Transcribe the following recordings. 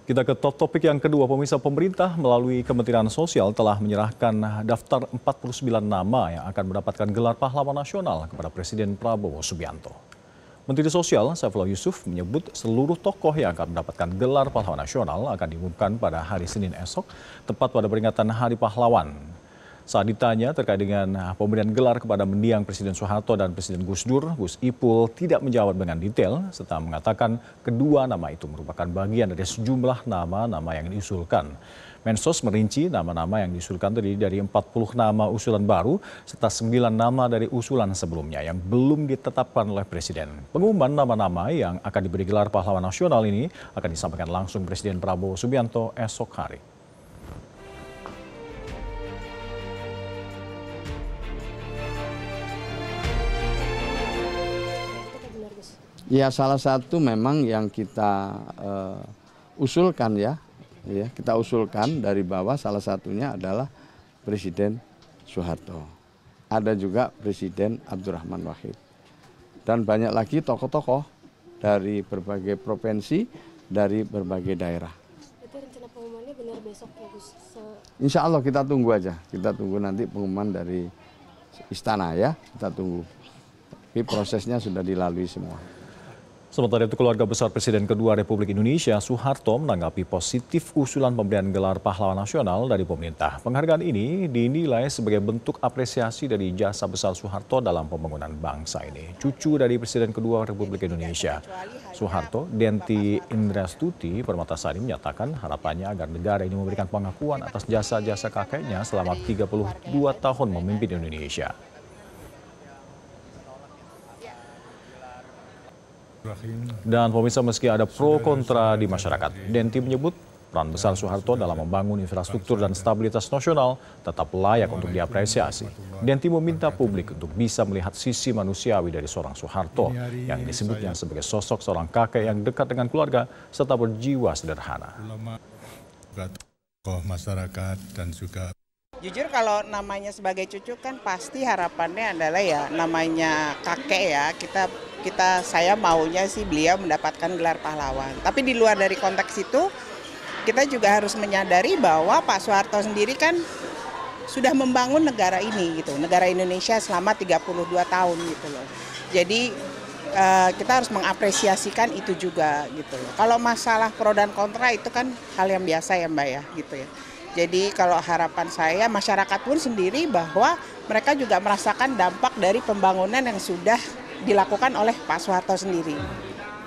Kita ke top topik yang kedua, pemirsa. Pemerintah melalui Kementerian Sosial telah menyerahkan daftar 49 nama yang akan mendapatkan gelar pahlawan nasional kepada Presiden Prabowo Subianto. Menteri Sosial Saifullah Yusuf menyebut seluruh tokoh yang akan mendapatkan gelar pahlawan nasional akan diumumkan pada hari Senin esok, tepat pada peringatan Hari Pahlawan. Saat ditanya terkait dengan pemberian gelar kepada mendiang Presiden Soeharto dan Presiden Gus Dur, Gus Ipul tidak menjawab dengan detail serta mengatakan kedua nama itu merupakan bagian dari sejumlah nama-nama yang diusulkan. Mensos merinci nama-nama yang diusulkan terdiri dari 40 nama usulan baru serta 9 nama dari usulan sebelumnya yang belum ditetapkan oleh Presiden. Pengumuman nama-nama yang akan diberi gelar pahlawan nasional ini akan disampaikan langsung Presiden Prabowo Subianto esok hari. Ya, salah satu memang yang kita usulkan kita usulkan dari bawah, salah satunya adalah Presiden Soeharto. Ada juga Presiden Abdurrahman Wahid. Dan banyak lagi tokoh-tokoh dari berbagai provinsi, dari berbagai daerah. Itu rencana pengumumannya benar besok ya, Gus? Insya Allah kita tunggu aja, kita tunggu nanti pengumuman dari istana ya, kita tunggu. Tapi prosesnya sudah dilalui semua. Sementara itu, keluarga besar Presiden kedua Republik Indonesia, Soeharto, menanggapi positif usulan pemberian gelar pahlawan nasional dari pemerintah. Penghargaan ini dinilai sebagai bentuk apresiasi dari jasa besar Soeharto dalam pembangunan bangsa ini. Cucu dari Presiden kedua Republik Indonesia, Soeharto, Denti Indrastuti Permatasari, menyatakan harapannya agar negara ini memberikan pengakuan atas jasa-jasa kakeknya selama 32 tahun memimpin Indonesia. Dan pemirsa, meski ada pro kontra di masyarakat, Denti menyebut peran besar Soeharto dalam membangun infrastruktur dan stabilitas nasional tetap layak untuk diapresiasi. Denti meminta publik untuk bisa melihat sisi manusiawi dari seorang Soeharto yang disebutnya sebagai sosok seorang kakek yang dekat dengan keluarga serta berjiwa sederhana. Masyarakat dan juga jujur kalau namanya sebagai cucu kan pasti harapannya adalah ya namanya kakek ya, saya maunya sih beliau mendapatkan gelar pahlawan. Tapi di luar dari konteks itu kita juga harus menyadari bahwa Pak Soeharto sendiri kan sudah membangun negara ini gitu, negara Indonesia selama 32 tahun gitu loh. Jadi kita harus mengapresiasikan itu juga gitu loh. Kalau masalah pro dan kontra itu kan hal yang biasa ya Mbak ya gitu ya. Jadi kalau harapan saya masyarakat pun sendiri bahwa mereka juga merasakan dampak dari pembangunan yang sudah dilakukan oleh Pak Soeharto sendiri.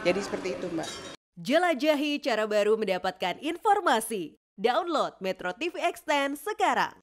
Jadi seperti itu Mbak. Jelajahi cara baru mendapatkan informasi. Download Metro TV Extend sekarang.